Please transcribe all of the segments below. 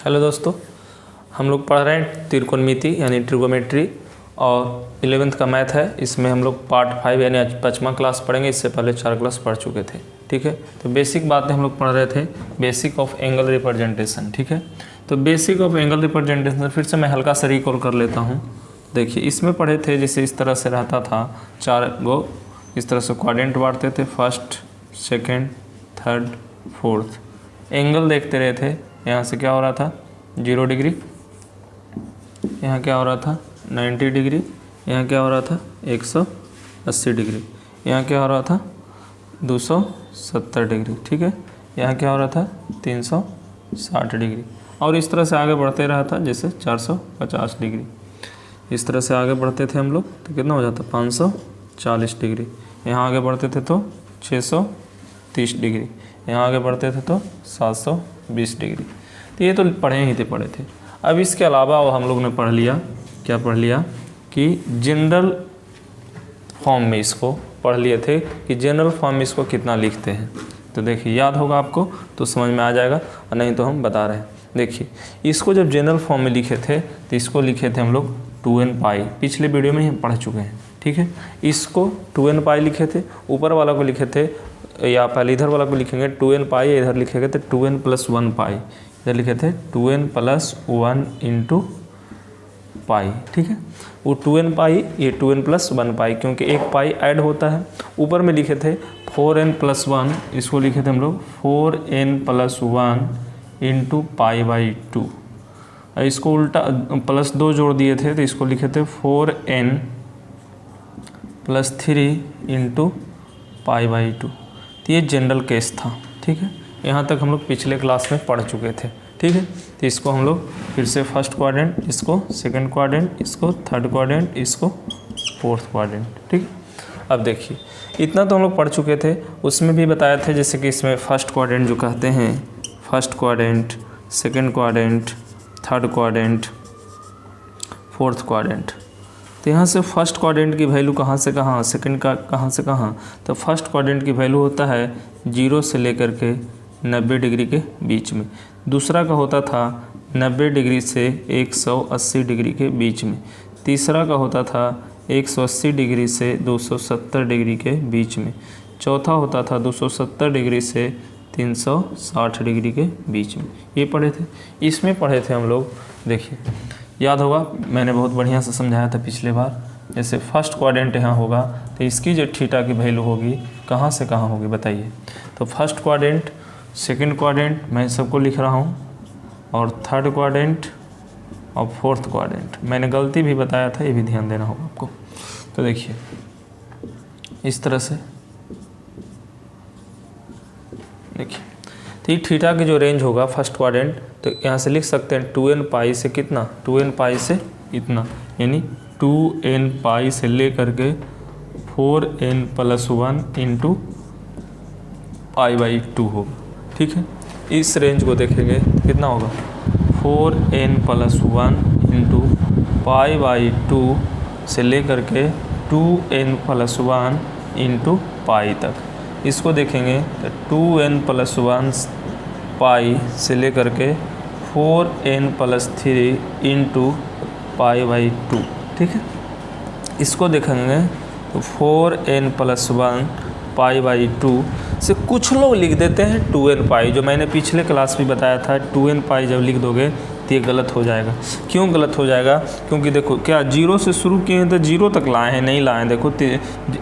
Hello दोस्तों, हम लोग पढ़ रहे हैं त्रिकोणमिति यानी ट्रिगोमेट्री और 11th का मैथ है। इसमें हम लोग पार्ट 5 यानी 5वां क्लास पढ़ेंगे। इससे पहले 4 क्लास पढ़ चुके थे। ठीक है, तो बेसिक बातें हम लोग पढ़ रहे थे, बेसिक ऑफ एंगल रिप्रेजेंटेशन। ठीक है, तो बेसिक ऑफ एंगल रिप्रेजेंटेशन फिर से मैं हल्का सा रिकॉल कर लेता हूँ। देखिए, इसमें पढ़े थे जैसे इस तरह से रहता था, 4 गो इस तरह से क्वाड्रेंट बांटते थे, first, second, third, fourth. Angle देखते रहे थे। यहाँ से क्या हो रहा था 0 डिग्री, यहाँ क्या हो रहा था 90 डिग्री, यहाँ क्या हो रहा था 180 डिग्री, यहाँ क्या हो रहा था 270 डिग्री। ठीक है, यहाँ क्या हो रहा था 360 डिग्री। और इस तरह से आगे बढ़ते रहा था, जैसे 450 डिग्री। इस तरह से आगे बढ़ते थे हम लोग तो कितना हो जाता 540 डिग्री। यहाँ आगे बढ़ते थे तो 630 डिग्री, यहाँ आगे बढ़ते थे तो 720 डिग्री। तो ये तो पढ़े थे। अब इसके अलावा हम लोग ने पढ़ लिया, क्या पढ़ लिया कि जनरल फॉर्म में इसको पढ़ लिए थे कि जनरल फॉर्म में इसको कितना लिखते हैं। तो देखिए, याद होगा आपको तो समझ में आ जाएगा, और नहीं तो हम बता रहे हैं। देखिए, इसको जब जनरल फॉर्म में लिखे थे तो इसको लिखे थे हम लोग 2n पाई। पिछले वीडियो में ही हम पढ़ चुके हैं। ठीक है, इसको 2n पाई लिखे थे। ऊपर वाला को लिखे थे, या पहले इधर वाला को लिखेंगे 2n पाई, इधर लिखेंगे तो 2n + 1 पाई। इधर लिखे थे 2n + 1 × पाई। ठीक है, वो 2n पाई, ये 2n + 1 पाई, क्योंकि एक पाई ऐड होता है। ऊपर में लिखे थे 4n + 1, इसको लिखे थे हम लोग 4n + 1 × π/2। इसको उल्टा +2 जोड़ दिए थे तो इसको लिखे थे 4n + 3 × π/2। तो ये जनरल केस था। ठीक है, यहाँ तक हम लोग पिछले क्लास में पढ़ चुके थे। ठीक है, तो इसको हम लोग फिर से फर्स्ट क्वाड्रेंट, इसको सेकंड क्वाड्रेंट, इसको थर्ड क्वाड्रेंट, इसको फोर्थ क्वाड्रेंट। ठीक, अब देखिए, इतना तो हम लोग पढ़ चुके थे। उसमें भी बताया था जैसे कि इसमें फर्स्ट क्वाड्रेंट जो कहते हैं, first quadrant, second quadrant, third quadrant, fourth quadrant. तो यहाँ से फर्स्ट क्वाड्रेंट की वैल्यू कहाँ से कहाँ, सेकंड का कहाँ से कहाँ, तो फर्स्ट क्वाड्रेंट की वैल्यू होता है 0 से लेकर के 90 डिग्री के बीच में। दूसरा का होता था 90 डिग्री से 180 डिग्री के बीच में। तीसरा का होता था 180 डिग्री से 270 डिग्री के बीच में। चौथा होता था 270 डिग्री से 360 डिग्री के बीच में। ये पढ़े थे। इसमें पढ़े थे हम लोग, देखिए याद होगा मैंने बहुत बढ़िया से समझाया था पिछले बार। जैसे फर्स्ट क्वाड्रेंट यहाँ होगा तो इसकी जो थीटा की वैल्यू होगी कहाँ से कहाँ होगी बताइए। तो फर्स्ट क्वाड्रेंट, सेकंड क्वाड्रेंट मैं सबको लिख रहा हूँ, और थर्ड क्वाड्रेंट और फोर्थ क्वाड्रेंट। मैंने गलती भी बताया था, ये भी ध्यान देना होगा आपको। तो देखिए इस तरह से, देखिए तो ये थीटा की जो रेंज होगा फर्स्ट क्वाड्रेंट, तो यहाँ से लिख सकते हैं 2n पाई से कितना, 2n पाई से इतना, यानी 2n पाई से ले करके 4n + 1 × π/2 होगा। ठीक है, इस रेंज को देखेंगे तो कितना होगा 4n + 1 × π/2 से ले करके 2n + 1 × पाई तक। इसको देखेंगे तो 2n + 1 पाई से ले करके 4n + 3 × π/2। ठीक है, इसको देखेंगे तो 4n + 1 π/2 से कुछ लोग लिख देते हैं 2n पाई। जो मैंने पिछले क्लास में बताया था 2n पाई जब लिख दोगे तो ये गलत हो जाएगा। क्यों गलत हो जाएगा, क्योंकि देखो क्या 0 से शुरू किए हैं तो 0 तक लाए हैं, नहीं लाए हैं। देखो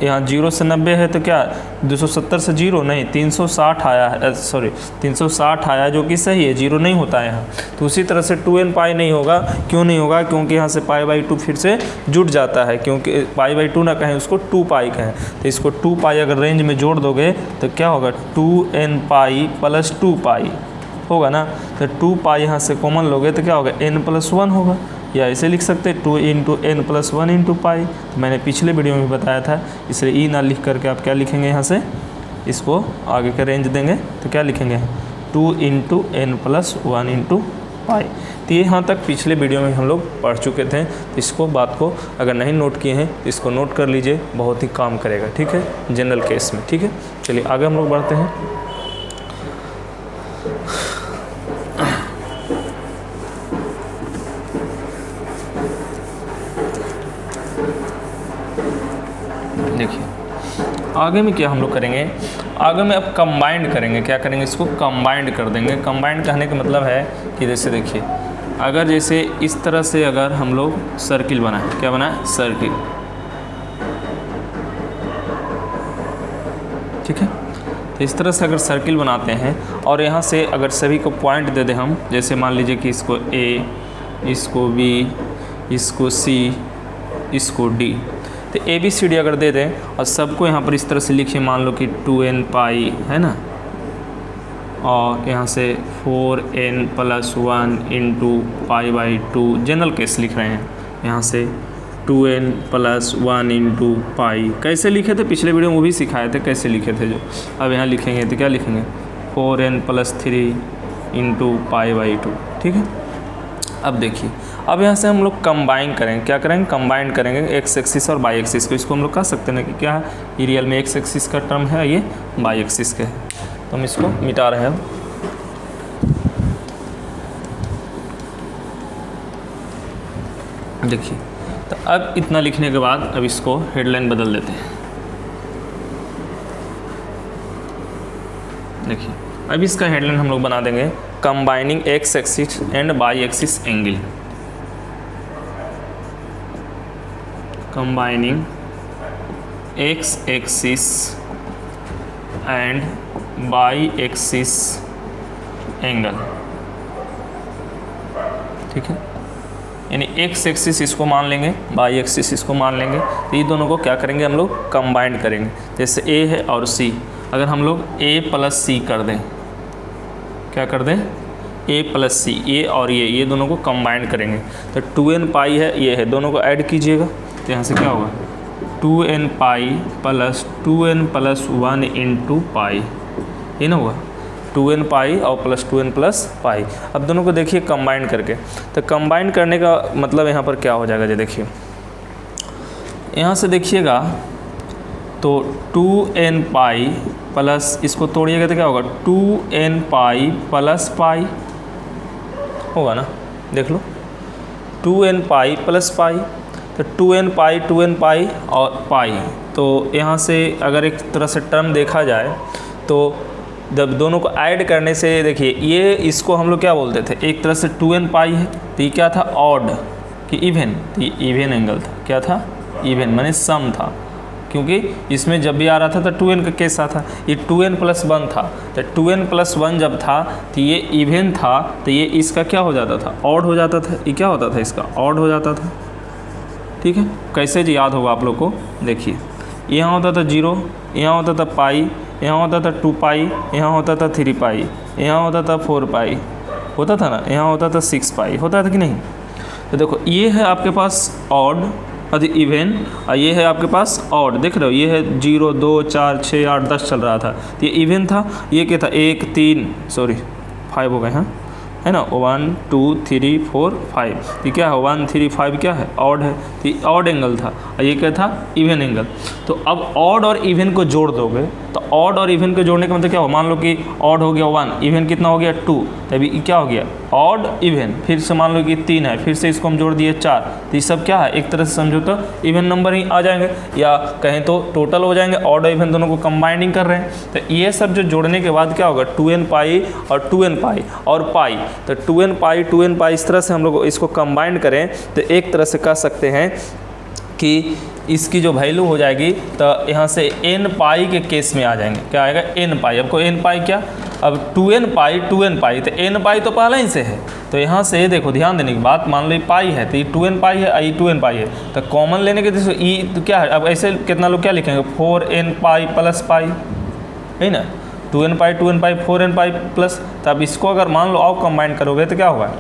यहाँ 0 से 90 है तो क्या 270 से 0 नहीं, 360 आया है, सॉरी 360 आया, जो कि सही है, 0 नहीं होता है यहाँ। तो उसी तरह से 2n पाई नहीं होगा। क्यों नहीं होगा, क्योंकि यहाँ से π/2 फिर से जुड़ जाता है, क्योंकि π/2 ना कहें, उसको 2 पाई कहें। तो इसको 2 पाई अगर रेंज में जोड़ दोगे तो क्या होगा 2n पाई + 2 पाई होगा ना। तो 2 पाई यहाँ से कॉमन लोगे तो क्या होगा n + 1 होगा, या ऐसे लिख सकते हैं 2 × n + 1 × पाई। मैंने पिछले वीडियो में बताया था, इसलिए ना लिख करके आप क्या लिखेंगे, यहाँ से इसको आगे का रेंज देंगे तो क्या लिखेंगे 2 × n + 1 × पाई। तो ये यहाँ तक पिछले वीडियो में हम लोग पढ़ चुके थे। इसको बात को अगर नहीं नोट किए हैं तो इसको नोट कर लीजिए, बहुत ही काम करेगा। ठीक है, जनरल केस में। ठीक है, चलिए आगे हम लोग बढ़ते हैं। आगे में क्या हम लोग करेंगे, आगे में अब कंबाइंड करेंगे। क्या करेंगे, इसको कंबाइंड कर देंगे। कंबाइंड कहने का मतलब है कि जैसे देखिए, अगर जैसे इस तरह से अगर हम लोग सर्किल बनाए, क्या बनाए, सर्किल, ठीक है। तो इस तरह से अगर सर्किल बनाते हैं और यहाँ से अगर सभी को पॉइंट दे दें हम, जैसे मान लीजिए कि इसको ए, इसको बी, इसको सी, इसको डी, तो ए बी सी डी अगर दे दें और सबको यहाँ पर इस तरह से लिखिए, मान लो कि 2n पाई है ना, और यहाँ से 4n + 1 × π/2, जनरल केस लिख रहे हैं। यहाँ से 2n + 1 × π, कैसे लिखे थे पिछले वीडियो में वो भी सिखाए थे कैसे लिखे थे जो। अब यहाँ लिखेंगे तो क्या लिखेंगे, 4n + 3 × π/2, ठीक है। अब देखिए, अब यहाँ से हम लोग कंबाइन करेंगे। क्या करेंगे, कंबाइन करेंगे एक्स एक्सिस और वाई एक्सिस को। इसको हम लोग कह सकते हैं ना कि क्या है, ये रियल में एक्स एक्सिस का टर्म है, ये वाई एक्सिस का है। तो हम इसको मिटा रहे हैं। अब देखिए, तो अब इतना लिखने के बाद अब इसको हेडलाइन बदल देते हैं। देखिए, अब इसका हेडलाइन हम लोग बना देंगे combining x axis and y axis angle. Combining x axis and y axis angle, ठीक है। यानी एक्स एक्सिस इसको मान लेंगे, वाई एक्सिस इसको मान लेंगे, तो ये दोनों को क्या करेंगे, हम लोग कंबाइन करेंगे। जैसे ए है और सी, अगर हम लोग a + c कर दें, क्या कर दें, a + c, ये और ये दोनों को कंबाइन करेंगे। तो 2n पाई है, ये है, दोनों को ऐड कीजिएगा, तो यहाँ से क्या होगा, 2n पाई + 2n + 1 × पाई, ये ना हुआ, 2n पाई और + 2n + पाई। अब दोनों को देखिए कंबाइन करके, तो कंबाइन करने का मतलब यहाँ पर क्या हो जाएगा, जो देखिए यहाँ से देखिएगा, तो 2n पाई प्लस, इसको तोड़िएगा तो क्या होगा, 2n पाई + पाई होगा ना, देख लो, 2n पाई + पाई, तो 2n पाई और पाई। तो यहाँ से अगर एक तरह से टर्म देखा जाए तो जब दोनों को ऐड करने से देखिए, ये इसको हम लोग क्या बोलते थे, एक तरह से 2n पाई है, तो ये क्या था, ऑड कि इवन, तो ये इवन एंगल था। क्या था, इवन माने सम था, क्योंकि इसमें जब भी आ रहा था तो 2n का केस आता। ये 2n + 1 था, तो 2n + 1 जब था तो ये इवन था, तो ये इसका क्या हो जाता था, ऑड हो जाता था। ये क्या होता था, इसका ऑड हो जाता था, ठीक है। कैसे जी याद होगा आप लोग को, देखिए यहाँ होता था 0, यहाँ होता था पाई, यहाँ होता था 2 पाई, यहाँ होता था 3 पाई, यहाँ होता था 4 पाई, होता था ना, यहाँ होता था 6 पाई, होता था कि नहीं। तो देखो, ये है आपके पास ऑड और इवन, और ये है आपके पास ऑड, देख रहे हो, ये है 0, 2, 4, 6, 8, 10 चल रहा था, तो ये इवन था। ये क्या था, 1, 3, सॉरी 5 हो गए, हाँ है ना, 1, 2, 3, 4, 5, ये क्या है, 1, 3, 5 क्या है, ऑड है, तो ये ऑड एंगल था, और ये क्या था, इवन एंगल। तो अब ऑड और इवन को जोड़ दोगे, तो ऑड और इवन को जोड़ने का मतलब क्या हो, मान लो कि ऑड हो गया 1, इवन कितना हो गया 2, तभी क्या हो गया, ऑड इवन। फिर से मान लो कि 3 है, फिर से इसको हम जोड़ दिए 4, तो ये सब क्या है, एक तरह से समझो तो इवन नंबर ही आ जाएंगे, या कहें तो टोटल हो जाएंगे, ऑड और इवन दोनों को कंबाइनिंग कर रहे हैं। तो ये सब जो जोड़ने के बाद क्या होगा, 2n पाई और 2n पाई और पाई, तो 2n पाई इस तरह से हम लोग इसको कंबाइन करें तो एक तरह से कह सकते हैं कि इसकी जो वैल्यू हो जाएगी, तो यहाँ से n पाई के केस में आ जाएंगे। क्या आएगा, n पाई। आपको n पाई क्या, अब 2n पाई, तो n पाई तो पहले ही से है, तो यहाँ से देखो ध्यान देने की बात, मान लो ये पाई है, तो ये 2n पाई है, ये 2n पाई है, तो कॉमन लेने के जैसे ई तो क्या है, अब ऐसे कितना लोग क्या लिखेंगे, 4n पाई + पाई, है ना, 2n पाई 4n पाई प्लस। तो अब इसको अगर मान लो आओ कंबाइन करोगे तो क्या होगा,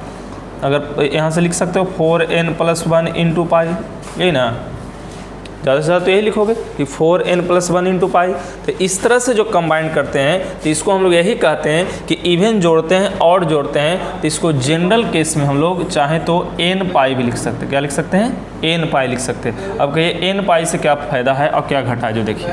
अगर यहाँ से लिख सकते हो 4n + 1 × पाई, यही ना, ज़्यादा से ज़्यादा तो यही लिखोगे कि 4n + 1 × पाई। तो इस तरह से जो कंबाइन करते हैं तो इसको हम लोग यही कहते हैं कि इवन जोड़ते हैं, ऑड जोड़ते हैं, तो इसको जनरल केस में हम लोग चाहें तो n पाई भी लिख सकते हैं। क्या लिख सकते हैं, n पाई लिख सकते हैं। अब कहिए n पाई से क्या फ़ायदा है और क्या घटा है, जो देखिए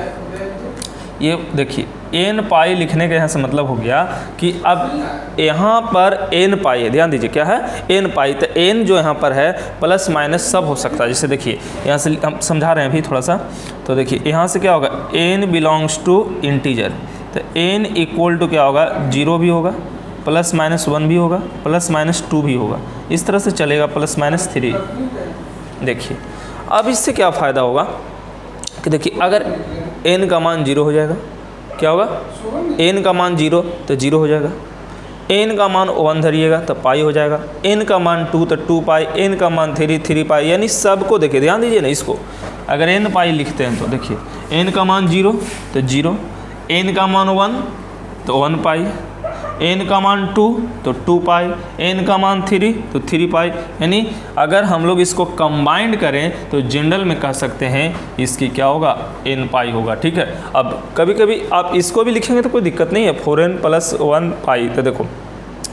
ये देखिए एन पाई लिखने का यहाँ से मतलब हो गया कि अब यहाँ पर एन पाई है, ध्यान दीजिए क्या है एन पाई, तो एन जो यहाँ पर है प्लस माइनस सब हो सकता है। जैसे देखिए यहाँ से हम समझा रहे हैं अभी थोड़ा सा, तो देखिए यहाँ से क्या होगा एन बिलोंग्स टू इंटीजर, तो एन इक्वल टू क्या होगा 0 भी होगा, प्लस माइनस 1 भी होगा, प्लस माइनस 2 भी होगा, इस तरह से चलेगा, प्लस माइनस 3। देखिए अब इससे क्या फ़ायदा होगा कि देखिए अगर n का मान 0 हो जाएगा, क्या होगा n का मान 0 तो 0 हो जाएगा, n का मान 1 धरिएगा तो पाई हो जाएगा, n का मान 2 तो 2 पाई, n का मान 3 पाई, यानी सबको देखिए ध्यान दीजिए ना इसको, अगर n पाई लिखते हैं तो देखिए n का मान 0 तो 0, n का मान 1 तो 1 पाई, n का मान 2 तो 2 पाई, n का मान 3 तो 3 पाई। यानी अगर हम लोग इसको कंबाइंड करें तो जनरल में कह सकते हैं इसकी क्या होगा n पाई होगा, ठीक है। अब कभी कभी आप इसको भी लिखेंगे तो कोई दिक्कत नहीं है, 4n प्लस 1 पाई, तो देखो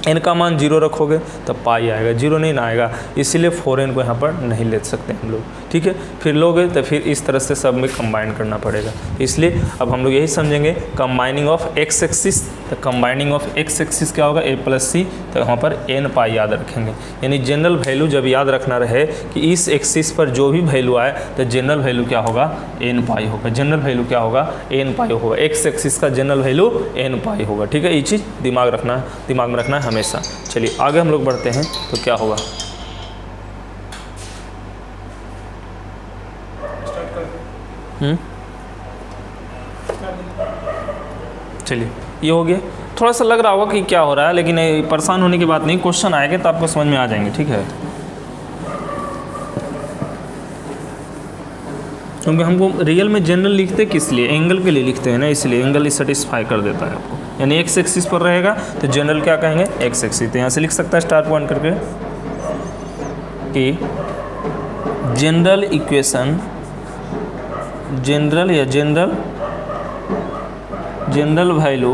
n का मान 0 रखोगे तो पाई आएगा, 0 नहीं ना आएगा, इसीलिए 4n को यहाँ पर नहीं ले सकते हम लोग, ठीक है। फिर लोगे तो फिर इस तरह से सब में कंबाइन करना पड़ेगा, इसलिए अब हम लोग यही समझेंगे कंबाइनिंग ऑफ एक्स एक्सिस, तो कंबाइनिंग ऑफ एक्स एक्सिस क्या होगा a प्लस सी, तो यहाँ पर n पाई याद रखेंगे। यानी जनरल वैल्यू जब याद रखना रहे कि इस एक्सिस पर जो भी वैल्यू आए तो जनरल वैल्यू क्या होगा n पाई होगा, जनरल वैल्यू क्या होगा n पाई होगा, एक्स एक्सिस का जनरल वैल्यू n पाई होगा, ठीक है। ये चीज़ दिमाग में रखना है हमेशा। चलिए आगे हम लोग बढ़ते हैं तो क्या होगा, चलिए ये हो गया। थोड़ा सा लग रहा होगा कि क्या हो रहा है, लेकिन परेशान होने की बात नहीं, क्वेश्चन आएंगे तो आपको समझ में आ जाएंगे, ठीक है। क्योंकि हमको रियल में जनरल लिखते किस लिए, एंगल के लिए लिखते हैं ना, इसलिए एंगल सेटिस्फाई कर देता है आपको। यानी एक्स एक्सिस पर रहेगा तो जनरल क्या कहेंगे एक्स एक्सिस, तो यहाँ से लिख सकता है स्टार पॉइंट करके कि जनरल इक्वेशन, जनरल या general value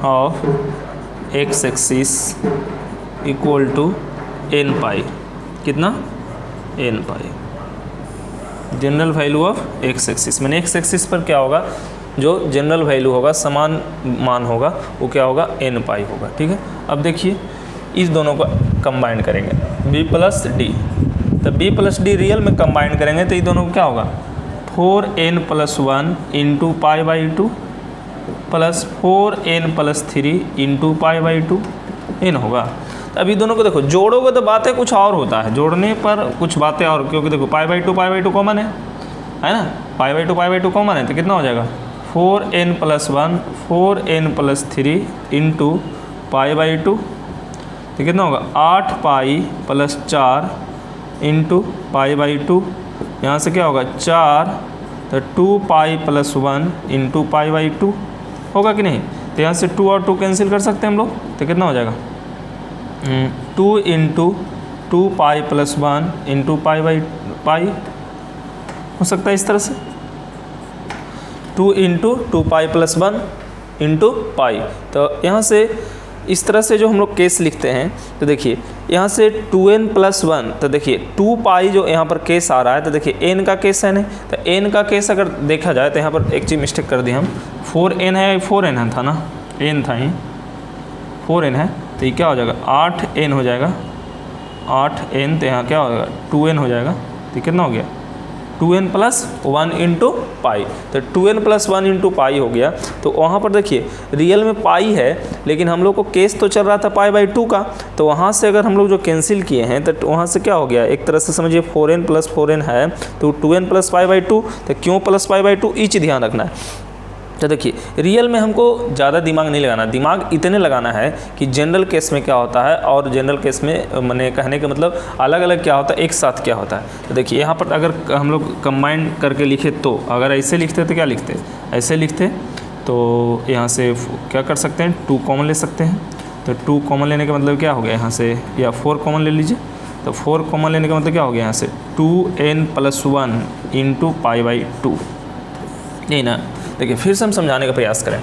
of x axis equal to n pi, कितना n pi, general value of x axis, मैंने एक्स एक्सिस पर क्या होगा जो जनरल वैल्यू होगा समान मान होगा वो क्या होगा n पाई होगा, ठीक है। अब देखिए इस दोनों को कंबाइन करेंगे b प्लस डी, तो b प्लस डी रियल में कंबाइन करेंगे तो ये दोनों को क्या होगा 4n plus 1 into pi by 2 plus 4n plus 3 into pi by 2 n होगा। तो अभी दोनों को देखो जोड़ोगे तो बातें कुछ और होता है, जोड़ने पर कुछ बातें और, क्योंकि देखो पाई बाई टू कॉमन है ना, पाई बाई टू कॉमन है, तो कितना हो जाएगा 4n plus 1 4n plus 3 into pi by 2, तो कितना होगा 8 pi plus 4 into pi by 2, यहाँ से क्या होगा 4, तो 2 pi plus 1 into pi by 2 होगा कि नहीं। तो यहाँ से 2 और 2 कैंसिल कर सकते हैं हम लोग, तो कितना हो जाएगा 2 into 2 pi plus 1 into pi by pi हो सकता है इस तरह से, 2 into 2 pi plus 1 into pi. तो यहाँ से इस तरह से जो हम लोग केस लिखते हैं, तो देखिए यहाँ से 2n प्लस 1, तो देखिए 2 पाई जो यहाँ पर केस आ रहा है, तो देखिए n का केस है नहीं, तो n का केस अगर देखा जाए तो यहाँ पर एक चीज़ मिस्टेक कर दी हम, 4n है 4n है था ना, n था ही 4n है, तो ये क्या हो जाएगा 8n हो जाएगा, 8n, तो यहाँ क्या हो जाएगा 2n हो जाएगा, तो कितना हो गया 2n प्लस 1 इंटू पाई, तो 2n प्लस 1 इंटू पाई हो गया। तो वहाँ पर देखिए रियल में पाई है, लेकिन हम लोग को केस तो चल रहा था पाई बाई 2 का, तो वहाँ से अगर हम लोग जो कैंसिल किए हैं तो वहाँ से क्या हो गया, एक तरह से समझिए 4n प्लस 4n है तो 2n प्लस पाई बाई 2, तो क्यों प्लस पाई बाई 2 ईच ध्यान रखना है। तो देखिए रियल में हमको ज़्यादा दिमाग नहीं लगाना, दिमाग इतने लगाना है कि जनरल केस में क्या होता है और जनरल केस में मैंने कहने का मतलब अलग अलग क्या होता है, एक साथ क्या होता है। तो देखिए यहाँ पर अगर हम लोग कंबाइन करके लिखे, तो अगर ऐसे लिखते तो क्या लिखते, ऐसे लिखते तो यहाँ से क्या कर सकते हैं 2 कॉमन ले सकते हैं, तो 2 कॉमन लेने का मतलब क्या हो गया यहाँ से, या 4 कॉमन ले लीजिए, तो 4 कॉमन लेने का मतलब क्या हो गया यहाँ से 2n plus 1 into pi by 2, यही ना। देखिए फिर से हम समझाने का प्रयास करें,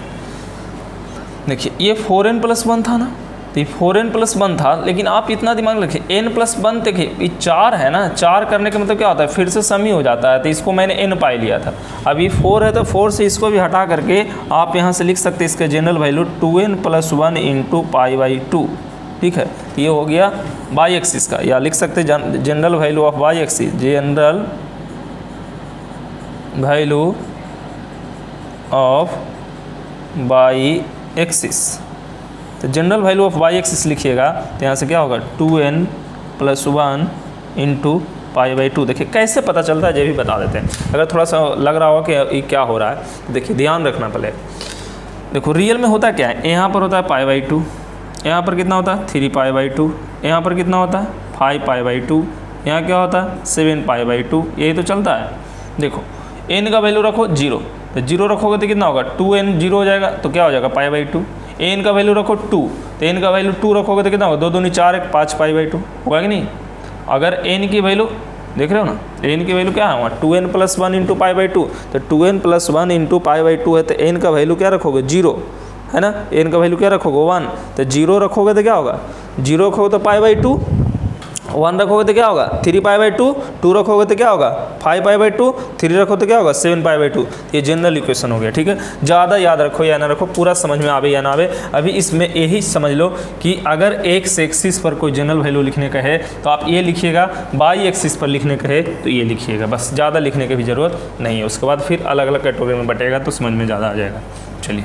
देखिए ये 4n प्लस 1 था ना, तो ये 4n+1 था, लेकिन आप इतना दिमाग रखिए n+1 देखिए ये 4 है ना, 4 करने का मतलब क्या होता है, फिर से सम ही हो जाता है, तो इसको मैंने n पाई लिया था। अब ये 4 है तो 4 से इसको भी हटा करके आप यहाँ से लिख सकते हैं इसका जनरल वैल्यू 2n+1 इंटू π/2, ठीक है। ये हो गया वाई एक्सिस का, या लिख सकते हैं general value of y axis, general value of y axis. तो general value of y axis लिखिएगा तो यहाँ से क्या होगा 2n+1 इंटू π/2। देखिए कैसे पता चलता है ये भी बता देते हैं। अगर थोड़ा सा लग रहा होगा कि ये क्या हो रहा है, देखिए ध्यान रखना पहले। देखो रियल में होता क्या है, यहाँ पर होता है π/2, यहाँ पर कितना होता है 3π/2, यहाँ पर कितना होता है 5π/2, यहाँ क्या होता है 7π/2, यही तो चलता है। देखो n का वैल्यू रखो 0, तो 0 रखोगे तो कितना होगा 2n, 0 हो जाएगा तो क्या हो जाएगा π/2। n का वैल्यू रखो 2, तो n का वैल्यू 2 रखोगे तो कितना होगा 2 दूनी 4 1 5π/2 होगा कि नहीं। अगर n की वैल्यू देख रहे हो ना, n की वैल्यू क्या है 2n+1 इंटू π/2, तो 2n+1 इंटू π/2 है, तो n का वैल्यू क्या रखोगे 0 है ना, n का वैल्यू क्या रखोगे 1, तो 0 रखोगे तो क्या होगा 0 रखोगे तो π/2, 1 रखोगे तो क्या होगा 3π/2, 2 रखोगे तो क्या होगा 5π/2, 3 रखो तो क्या होगा 7π/2। ये जनरल इक्वेशन हो गया, ठीक है। ज़्यादा याद रखो या ना रखो, पूरा समझ में आवे या ना आवे। अभी इसमें यही समझ लो कि अगर एक्स एक्सिस पर कोई जनरल वैल्यू लिखने का है तो आप ये लिखिएगा, वाई एक्सिस पर लिखने का है तो ये लिखिएगा, बस ज़्यादा लिखने की भी ज़रूरत नहीं है। उसके बाद फिर अलग अलग कैटेगरी में बटेगा तो समझ में ज़्यादा आ जाएगा। चलिए।